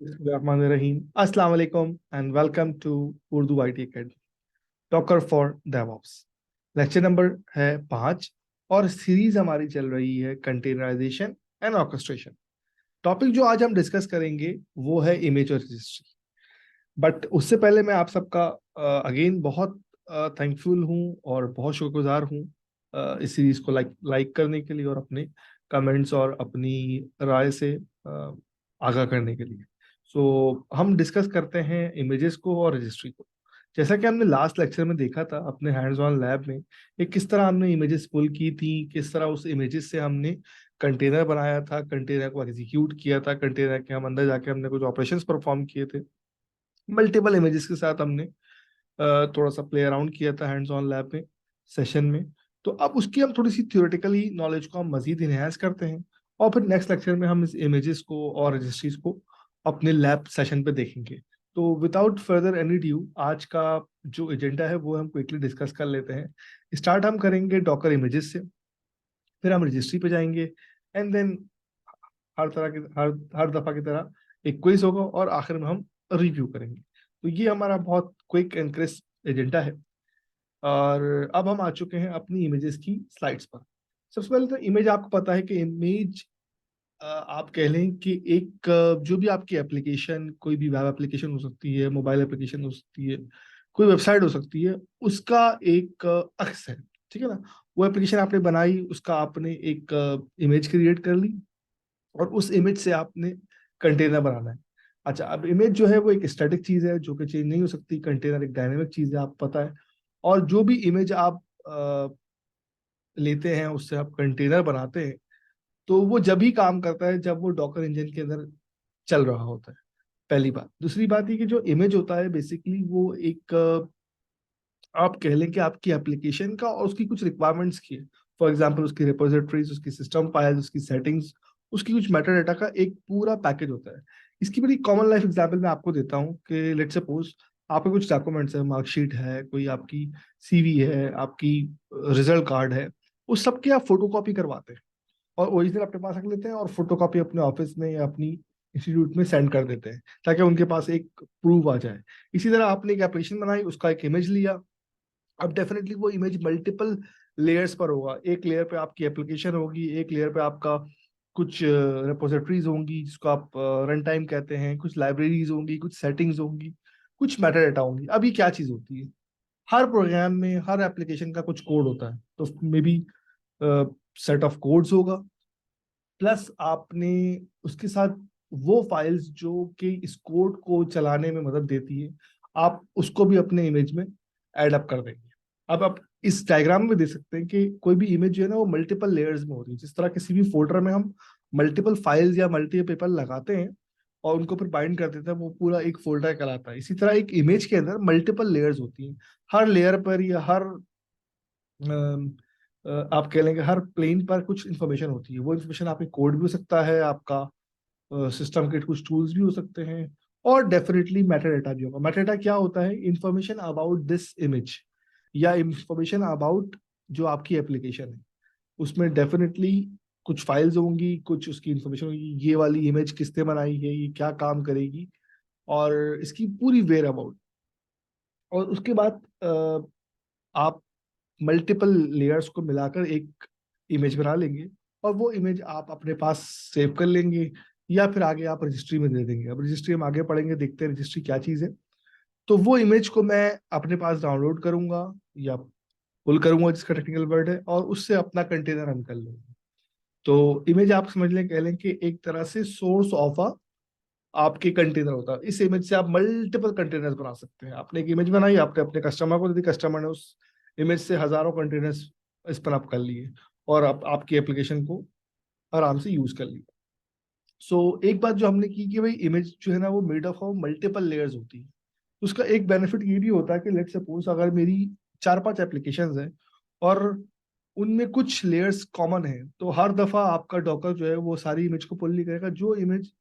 Bismillahirrahmanirrahim. Assalamu alaikum and welcome to Urdu IT Academy. Talker for DevOps lecture number है 5 और series हमारी चल रही है कंटेनराइजेशन एंड ऑर्केस्ट्रेशन। टॉपिक जो आज हम डिस्कस करेंगे वो है इमेज और रजिस्ट्री। बट उससे पहले मैं आप सबका अगेन बहुत थैंकफुल हूँ और बहुत शुक्रगुजार हूँ इस सीरीज को लाइक करने के लिए और अपने कमेंट्स और अपनी राय से आगाह करने के लिए। सो हम डिस्कस करते हैं इमेजेस को और रजिस्ट्री को। जैसा कि हमने लास्ट लेक्चर में देखा था अपने हैंड्स ऑन लैब में, कि किस तरह हमने इमेजेस पुल की थी, किस तरह उस इमेजेस से हमने कंटेनर बनाया था, कंटेनर को एग्जीक्यूट किया था, कंटेनर के हम अंदर जाके हमने कुछ ऑपरेशंस परफॉर्म किए थे। मल्टीपल इमेजेस के साथ हमने थोड़ा सा प्ले अराउंड किया था हैंड्स ऑन लैब में सेशन में। तो अब उसकी हम थोड़ी सी थ्योरेटिकली नॉलेज को हम मजीद इनहेंस करते हैं और फिर नेक्स्ट लेक्चर में हम इस इमेजेस को और रजिस्ट्रीज को अपने लैब सेशन पे देखेंगे। तो विदाउट फर्दर एनी ड्यू आज का जो एजेंडा है वो हम क्विकली डिस्कस कर लेते हैं। स्टार्ट हम करेंगे डॉकर इमेजेस से, फिर हम रजिस्ट्री पे जाएंगे एंड देन हर दफा की तरह एक क्विज होगा और आखिर में हम रिव्यू करेंगे। तो ये हमारा बहुत क्विक एंड क्रिस्प एजेंडा है। और अब हम आ चुके हैं अपनी इमेजेस की स्लाइड्स पर। सबसे पहले तो इमेज आपको पता है कि इमेज आप कह लें कि एक जो भी आपकी एप्लीकेशन, कोई भी वेब एप्लीकेशन हो सकती है, मोबाइल एप्लीकेशन हो सकती है, कोई वेबसाइट हो सकती है, उसका एक अक्स है। ठीक है ना। वो एप्लीकेशन आपने बनाई, उसका आपने एक इमेज क्रिएट कर ली और उस इमेज से आपने कंटेनर बनाना है। अच्छा, अब इमेज जो है वो एक स्टैटिक चीज है जो कि चेंज नहीं हो सकती। कंटेनर एक डायनेमिक चीज है, आपको पता है। और जो भी इमेज आप लेते हैं, उससे आप कंटेनर बनाते हैं, तो वो जब ही काम करता है जब वो डॉकर इंजन के अंदर चल रहा होता है। पहली बात। दूसरी बात ये कि जो इमेज होता है बेसिकली वो एक आप कह लें कि आपकी एप्लीकेशन का और उसकी कुछ रिक्वायरमेंट्स की है। फॉर एग्जाम्पल उसकी रिपोजिटरीज, उसकी सिस्टम फाइल्स, उसकी सेटिंग्स, उसकी कुछ मेटा डेटा का एक पूरा पैकेज होता है। इसकी बड़ी कॉमन लाइफ एग्जाम्पल मैं आपको देता हूँ कि लेट सपोज आपके कुछ डॉक्यूमेंट्स है, मार्कशीट है, कोई आपकी सीवी है, आपकी रिजल्ट कार्ड है, उस सब की आप फोटोकॉपी करवाते हैं और ओरिजिनल अपने पास रख लेते हैं और फोटोकॉपी अपने ऑफिस में या अपनी इंस्टीट्यूट में सेंड कर देते हैं ताकि उनके पास एक प्रूफ आ जाए। इसी तरह आपने एक एप्लीकेशन बनाई, उसका एक इमेज लिया। अब डेफिनेटली वो इमेज मल्टीपल लेयर्स पर होगा। एक लेयर पे आपकी एप्लीकेशन होगी, एक लेयर पे आपका कुछ रिपोजिटरीज होंगी जिसको आप रन टाइम कहते हैं, कुछ लाइब्रेरीज होंगी, कुछ सेटिंग्स होंगी, कुछ मेटा डेटा होंगी। अब ये क्या चीज होती है, हर प्रोग्राम में हर एप्लीकेशन का कुछ कोड होता है, तो may be set of codes होगा, प्लस आपने उसके साथ वो फाइल्स जो कि इस कोड को चलाने में मदद देती है, आप उसको भी अपने इमेज में ऐड अप कर देंगे। अब आप इस डायग्राम में देख सकते हैं कि कोई भी इमेज जो है ना वो मल्टीपल लेयर्स में होती है। जिस तरह किसी भी फोल्डर में हम मल्टीपल फाइल्स या मल्टीपल पेपर लगाते हैं और उनको फिर बाइंड कर देते हैं, वो पूरा एक फोल्डर कहलाता है। इसी तरह एक इमेज के अंदर मल्टीपल लेयर्स होती हैं। हर लेयर पर या हर आप कह लेंगे हर प्लेन पर कुछ इन्फॉर्मेशन होती है। वो इन्फॉर्मेशन आपके कोड भी हो सकता है, आपका सिस्टम के कुछ टूल्स भी हो सकते हैं, और डेफिनेटली मेटा डेटा भी होगा। मेटा डेटा क्या होता है, इंफॉर्मेशन अबाउट दिस इमेज या इंफॉर्मेशन अबाउट जो आपकी एप्लीकेशन है। उसमें डेफिनेटली कुछ फाइल्स होंगी, कुछ उसकी इंफॉर्मेशन होगी, ये वाली इमेज किसने बनाई है, ये क्या काम करेगी, और इसकी पूरी वेयर अबाउट। और उसके बाद आप मल्टीपल लेयर्स को मिलाकर एक इमेज बना लेंगे और वो इमेज आप अपने पास सेव कर लेंगे या फिर आगे आप रजिस्ट्री में दे देंगे। अब रजिस्ट्री हम आगे पढ़ेंगे, देखते हैं रजिस्ट्री क्या चीज़ है। तो वो इमेज को मैं अपने पास डाउनलोड करूंगा या पुल करूंगा, जिसका टेक्निकल वर्ड है, और उससे अपना कंटेनर रन कर लूंगा। तो इमेज आप समझ लें, कह लें कि एक तरह से सोर्स ऑफ अ आपके कंटेनर होता है। इस इमेज से आप मल्टीपल कंटेनर्स बना सकते हैं। आपने एक इमेज बनाई, आपने अपने कस्टमर को दे दी, कस्टमर ने उस इमेज से हजारों कंटेनर्स स्पिन अप कर लिए और आप आपकी एप्लीकेशन को आराम से यूज कर लिया। एक बात जो हमने की कि भाई इमेज जो है ना वो made of of multiple layers होती है। उसका एक बेनिफिट ये भी होता है कि लेट सपोज अगर मेरी 4-5 एप्लीकेशंस हैं और उनमें कुछ लेयर्स कॉमन है, तो हर दफा आपका डॉकर जो है वो सारी इमेज को पुल नहीं करेगा। जो इमेज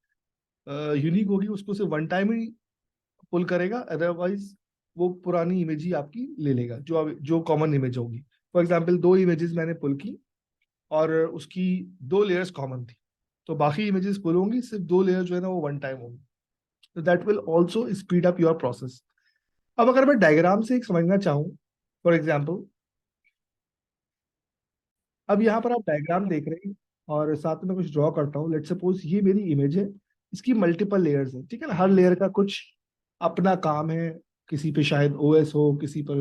यूनिक होगी उसको सिर्फ वन टाइम ही पुल करेगा, अदरवाइज वो पुरानी इमेज ही आपकी ले लेगा जो कॉमन इमेज होगी। फॉर एग्जाम्पल 2 इमेजेस मैंने पुल की और उसकी 2 लेयर्स कॉमन थी, तो बाकी इमेजेस पुल होंगी, सिर्फ 2 लेयर जो है ना वो वन टाइम होंगी। That will also speed up your process. अब अगर मैं डायग्राम से एक समझना चाहूँ, फॉर एग्जाम्पल, अब यहाँ पर आप डायग्राम देख रहे हैं और साथ में कुछ ड्रॉ करता हूँ। लेट्स सपोज ये मेरी इमेज है, इसकी मल्टीपल लेयर्स है, ठीक है ना, हर लेयर का कुछ अपना काम है। किसी पे शायद ओएस हो, किसी पर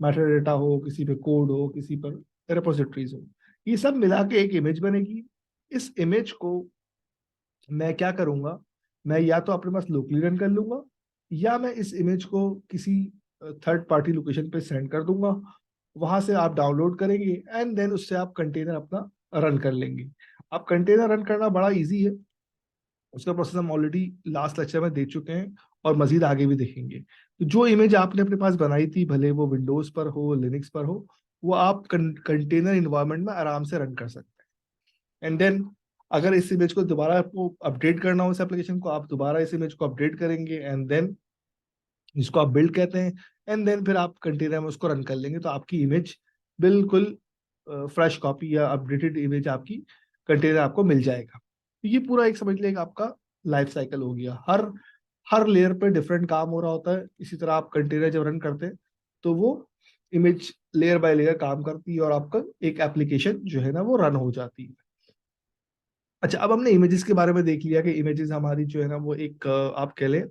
मेटा डेटा हो, किसी पे कोड हो, किसी पर रेपोजिटरीज हो। ये सब मिला के एक इमेज बनेगी। इस इमेज को मैं क्या करूंगा, मैं या तो अपने पास लोकली रन कर लूंगा, या मैं इस इमेज को किसी थर्ड पार्टी लोकेशन पे सेंड कर दूंगा। वहां से आप डाउनलोड करेंगे एंड देन उससे आप कंटेनर अपना रन कर लेंगे। अब कंटेनर रन करना बड़ा इजी है, उसका प्रोसेस हम ऑलरेडी लास्ट लेक्चर में देख चुके हैं और मजीद आगे भी देखेंगे। तो जो इमेज आपने अपने पास बनाई थी, भले वो विंडोज पर हो, लिनक्स पर हो, वो आप कंटेनर इन्वायरमेंट में आराम से रन कर सकते हैं। एंड देन अगर इस इमेज को दोबारा आपको अपडेट करना हो, इस एप्लीकेशन को, आप दोबारा इस इमेज को अपडेट करेंगे एंड देन जिसको आप बिल्ड कहते हैं, एंड देन फिर आप कंटेनर में उसको रन कर लेंगे, तो आपकी इमेज बिल्कुल फ्रेश कॉपी या अपडेटेड इमेज आपकी कंटेनर आपको मिल जाएगा। तो ये पूरा एक समझ लीजिए कि आपका लाइफ साइकिल हो गया। हर हर लेयर पे डिफरेंट काम हो रहा होता है। इसी तरह आप कंटेनर जब रन करते हैं तो वो इमेज लेयर बाय लेयर काम करती है और आपका एक एप्लीकेशन जो है ना वो रन हो जाती है। अच्छा, अब हमने इमेजेस के बारे में देख लिया कि इमेजेस हमारी जो है ना वो एक आप कह लें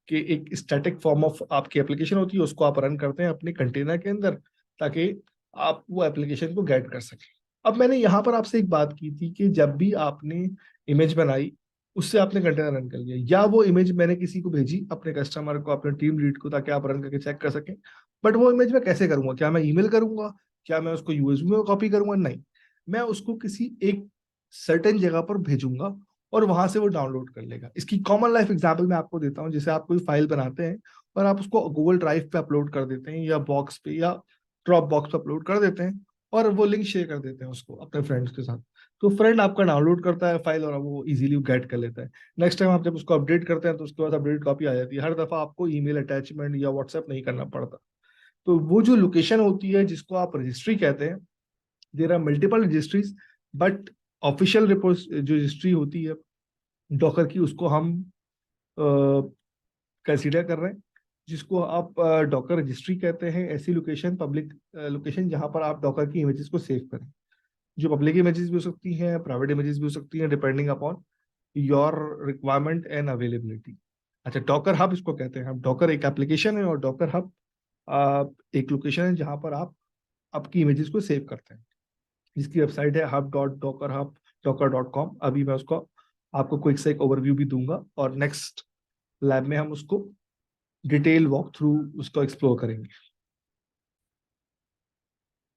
कि एक स्टैटिक फॉर्म ऑफ आपकी एप्लीकेशन होती है, उसको आप रन करते हैं अपने कंटेनर के अंदर ताकि आप वो एप्लीकेशन को गेट कर सकें। अब मैंने यहाँ पर आपसे एक बात की थी कि जब भी आपने इमेज बनाई, उससे आपने कंटेनर रन कर लिया, या वो इमेज मैंने किसी को भेजी, अपने कस्टमर को, अपने टीम लीड को, ताकि आप रन करके चेक कर सकें। बट वो इमेज मैं कैसे करूंगा? क्या मैं ईमेल करूंगा? क्या मैं उसको यूएसबी में कॉपी करूंगा? नहीं, मैं उसको किसी एक सर्टेन जगह पर भेजूंगा और वहां से वो डाउनलोड कर लेगा। इसकी कॉमन लाइफ एग्जांपल मैं आपको देता हूँ। जैसे आप कोई फाइल बनाते हैं और आप उसको गूगल ड्राइव पे अपलोड कर देते हैं, या बॉक्स पे, या ड्रॉप बॉक्स पे अपलोड कर देते हैं, और वो लिंक शेयर कर देते हैं उसको अपने फ्रेंड्स के साथ। तो फ्रेंड आपका डाउनलोड करता है फाइल और वो इजीली गेट कर लेता है। नेक्स्ट टाइम आप जब उसको अपडेट करते हैं तो उसके बाद अपडेट कॉपी आ जाती है। हर दफा आपको ईमेल अटैचमेंट या व्हाट्सएप नहीं करना पड़ता। तो वो जो लोकेशन होती है जिसको आप रजिस्ट्री कहते हैं, there are multiple registries, but official जो रजिस्ट्री होती है डॉकर की, उसको हम कंसीडर कर रहे हैं, जिसको आप डॉकर रजिस्ट्री कहते हैं। ऐसी लोकेशन, पब्लिक लोकेशन, जहां पर आप डॉकर की इमेजेस को सेव करें। जो पब्लिक इमेजेस भी हो सकती हैं, प्राइवेट इमेजेस भी हो सकती हैं, depending upon your requirement and availability. अच्छा, डॉकर हब इसको कहते हैं। हम डॉकर एक एप्लीकेशन है और डॉकर हब एक लोकेशन है जहां पर आप आपकी इमेजेस को सेव करते हैं, जिसकी वेबसाइट है hub.dockerhub.docker.com। अभी मैं उसको आपको क्विक से एक ओवरव्यू भी दूंगा और नेक्स्ट लैब में हम उसको डिटेल वॉक थ्रू उसको एक्सप्लोर करेंगे।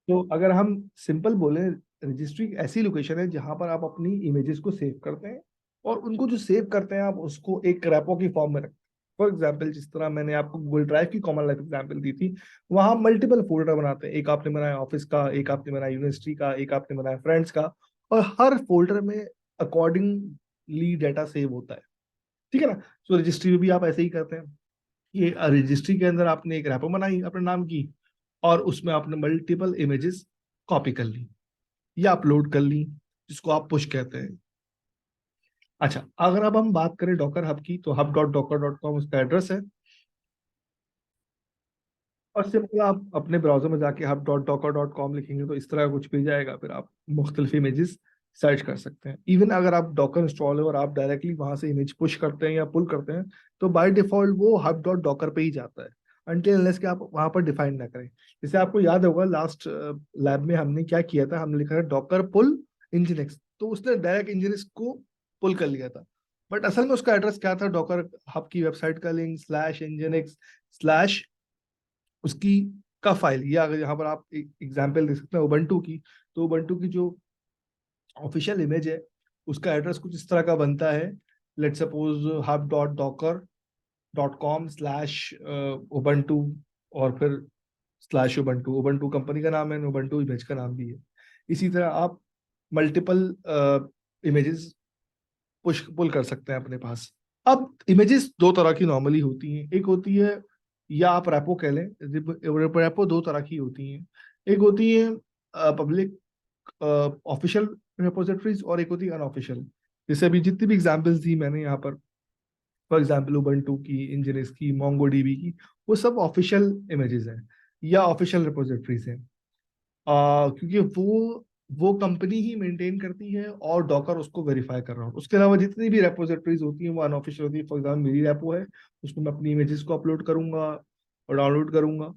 तो अगर हम सिंपल बोले, रजिस्ट्री ऐसी लोकेशन है जहां पर आप अपनी इमेजेस को सेव करते हैं, और उनको जो सेव करते हैं आप उसको एक रेपो की फॉर्म में रखते हैं। फॉर एग्जाम्पल, जिस तरह मैंने आपको गूगल ड्राइव की कॉमन लाइफ एग्जाम्पल दी थी, वहां मल्टीपल फोल्डर बनाते हैं। एक आपने बनाया ऑफिस का, एक आपने बनाया यूनिवर्सिटी का, एक आपने बनाया फ्रेंड्स का, और हर फोल्डर में अकॉर्डिंगली डाटा सेव होता है। ठीक है ना? तो रजिस्ट्री में भी आप ऐसे ही करते हैं। ये रजिस्ट्री के अंदर आपने एक रैपर बनाई अपने नाम की, और उसमें आपने मल्टीपल इमेजेस कॉपी कर ली या अपलोड कर ली, जिसको आप पुश कहते हैं। अच्छा, अगर अब हम बात करें डॉकर हब की, तो hub.docker.com उसका एड्रेस है। और सिंपल आप अपने ब्राउजर में जाके hub.docker.com लिखेंगे तो इस तरह का कुछ पेज आएगा। फिर आप मुख्तलिफ इमेजेस सर्च कर सकते हैं। इवन अगर आप डॉकर इंस्टॉल है और आप डायरेक्टली वहां से इमेज पुश करते हैं या पुल करते हैं, तो बाय डिफॉल्ट वो hub.docker पे ही जाता है, अनटिल अनलेस कि आप वहां पर डिफाइन ना करें। जैसे आपको याद होगा लास्ट लैब में हमने क्या किया था, हमने लिखा था डॉकर पुल इंजिनिक्स, तो उसने डायरेक्ट इंजिनिक्स को पुल कर लिया था। बट असल में उसका एड्रेस क्या था? डॉकर हब की वेबसाइट का लिंक स्लैश इंजिनिक्स स्लैश उसकी का फाइल, या अगर यहाँ पर आप एक एग्जाम्पल देख सकते हैं उबंटू की, तो उबंटू की जो ऑफिशियल इमेज है उसका एड्रेस कुछ इस तरह का बनता है। लेट सपोज hub.docker.com/ubuntu, और फिर स्लैश उबंटू। उबंटू कंपनी का नाम है, उबंटू इमेज का नाम भी है। इसी तरह आप मल्टीपल इमेजेस पुश पुल कर सकते हैं अपने पास। अब इमेजेस दो तरह की नॉर्मली होती हैं। एक होती है, या आप रैपो कह लें, रैपो दो तरह की होती हैं। एक होती है पब्लिक ऑफिशियल रिपोजिटरीज, और एक होती है अनऑफिशियल। जैसे अभी जितनी भी एग्जांपल्स दी मैंने यहाँ पर, फॉर एग्जाम्पल उबंटू की, इंजनिस की, मोंगोडीबी की, वो सब ऑफिशियल इमेजेस हैं या ऑफिशियल रिपोजिटरीज हैं, क्योंकि वो कंपनी ही मेंटेन करती है और डॉकर उसको वेरीफाई कर रहा हूँ। उसके अलावा जितनी भी रेपोजिटरीज होती हैं वो अनऑफिशियल होती है। फॉर एग्जाम्पल मेरी रेपो है, उसमें मैं अपनी इमेजेस को अपलोड करूंगा और डाउनलोड करूंगा,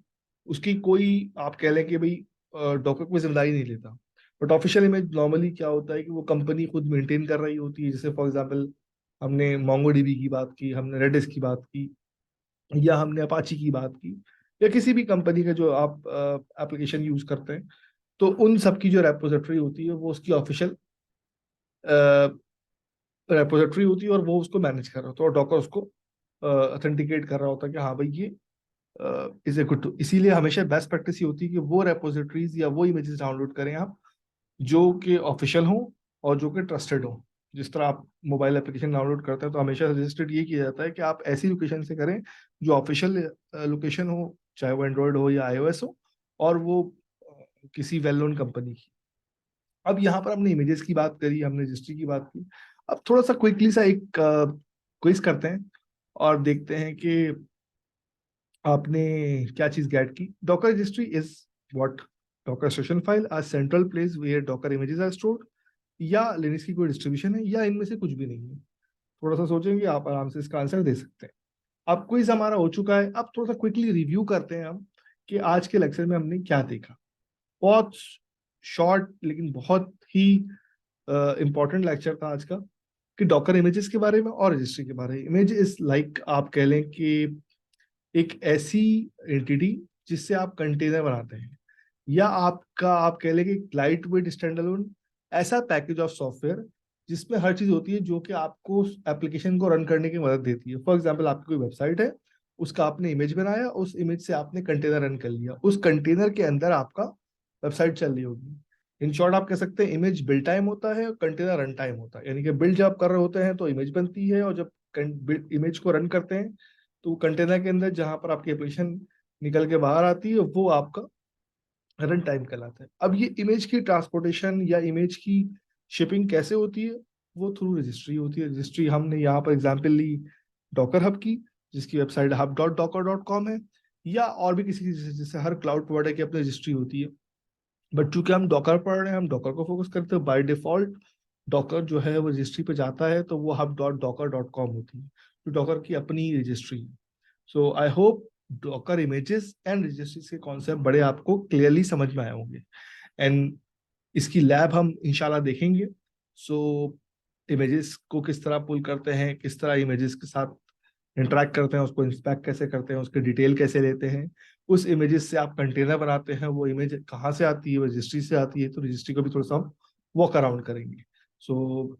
उसकी कोई आप कह लें कि भाई डॉकर कोई जिम्मेदारी नहीं लेता। बट ऑफिशियल इमेज नॉर्मली क्या होता है कि वो कंपनी खुद मेंटेन कर रही होती है। जैसे फॉर एग्जाम्पल हमने मोंगोडीबी की बात की, हमने रेडिस की बात की, या हमने अपाची की बात की, या किसी भी कंपनी का जो आप एप्लीकेशन यूज करते हैं, तो उन सब की जो रेपोजिटरी होती है वो उसकी ऑफिशियल रेपोजिटरी होती है और वो उसको मैनेज कर रहा होता है और डॉकर उसको ऑथेंटिकेट कर रहा होता है कि हाँ भाई ये इज ए गुड। इसीलिए हमेशा बेस्ट प्रैक्टिस ये होती है कि वो रेपोजिटरीज या वो इमेजेस डाउनलोड करें आप जो कि ऑफिशियल हो और जो कि ट्रस्टेड हो। जिस तरह आप मोबाइल एप्लीकेशन डाउनलोड करते हैं तो हमेशा सजेस्टेड ये किया जाता है कि आप ऐसी लोकेशन से करें जो ऑफिशियल लोकेशन हो, चाहे वो एंड्रॉयड हो या आईओएस हो, और वो किसी वेल नोन कंपनी की। अब यहाँ पर हमने इमेजेस की बात करी, हमने रजिस्ट्री की बात की। अब थोड़ा सा क्विकली सा एक क्विज करते हैं और देखते हैं कि आपने क्या चीज गेट की। Docker registry is what? Docker station file are central place where Docker images are stored, या लिनक्स की कोई डिस्ट्रीब्यूशन है, या इनमें से कुछ भी नहीं है। थोड़ा सा सोचेंगे आप आराम से इसका आंसर दे सकते हैं। अब क्विज हमारा हो चुका है। अब थोड़ा सा क्विकली रिव्यू करते हैं हम कि आज के लेक्चर में हमने क्या देखा। बहुत शॉर्ट लेकिन बहुत ही इंपॉर्टेंट लेक्चर था आज का, कि डॉकर इमेजेस के बारे में और रजिस्ट्री के बारे में। इमेज इज लाइक आप कह लें कि एक ऐसी एंटिटी जिससे आप कंटेनर बनाते हैं, या आपका आप कह लें कि लाइट वेट स्टैंडअलोन ऐसा पैकेज ऑफ सॉफ्टवेयर जिसमें हर चीज होती है जो कि आपको एप्लीकेशन को रन करने की मदद देती है। फॉर एग्जाम्पल आपकी कोई वेबसाइट है, उसका आपने इमेज बनाया, उस इमेज से आपने कंटेनर रन कर लिया, उस कंटेनर के अंदर आपका वेबसाइट चल रही होगी। इन शॉर्ट आप कह सकते हैं इमेज बिल्ड टाइम होता है और कंटेनर रन टाइम होता है। यानी कि बिल्ड जब आप कर रहे होते हैं तो इमेज बनती है, और जब इमेज को रन करते हैं तो कंटेनर के अंदर जहां पर आपकी एप्लीकेशन निकल के बाहर आती है वो आपका रन टाइम कहलाता है। अब ये इमेज की ट्रांसपोर्टेशन या इमेज की शिपिंग कैसे होती है? वो थ्रू रजिस्ट्री होती है। रजिस्ट्री हमने यहाँ पर एग्जांपल ली डॉकर हब की, जिसकी वेबसाइट hub.docker.com है, या और भी किसी की, जैसे हर क्लाउड प्रोवाइडर की अपनी रजिस्ट्री होती है। बट चूंकि हम डॉकर पढ़ रहे हैं, हम डॉकर को फोकस करते हैं, बाय डिफॉल्ट डॉकर जो है वो रजिस्ट्री पे जाता है तो वो hub.docker.com होती है, तो डॉकर की अपनी registry. So I hope Docker images and registries के कॉन्सेप्ट बड़े आपको क्लियरली समझ में आए होंगे। एंड इसकी लैब हम इंशाल्लाह देखेंगे। सो इमेजेस को किस तरह पुल करते हैं, किस तरह इमेजेस के साथ इंटरेक्ट करते हैं, उसको इंस्पेक्ट कैसे करते हैं, उसके डिटेल कैसे लेते हैं, उस इमेजेस से आप कंटेनर बनाते हैं, वो इमेज कहाँ से आती है? वो रजिस्ट्री से आती है। तो रजिस्ट्री को भी थोड़ा सा हम वॉक अराउंड करेंगे। सो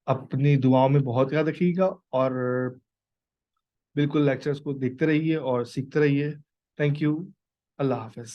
अपनी दुआओं में बहुत याद रखिएगा और बिल्कुल लेक्चर्स को देखते रहिए और सीखते रहिए। Thank you. Allah Hafiz.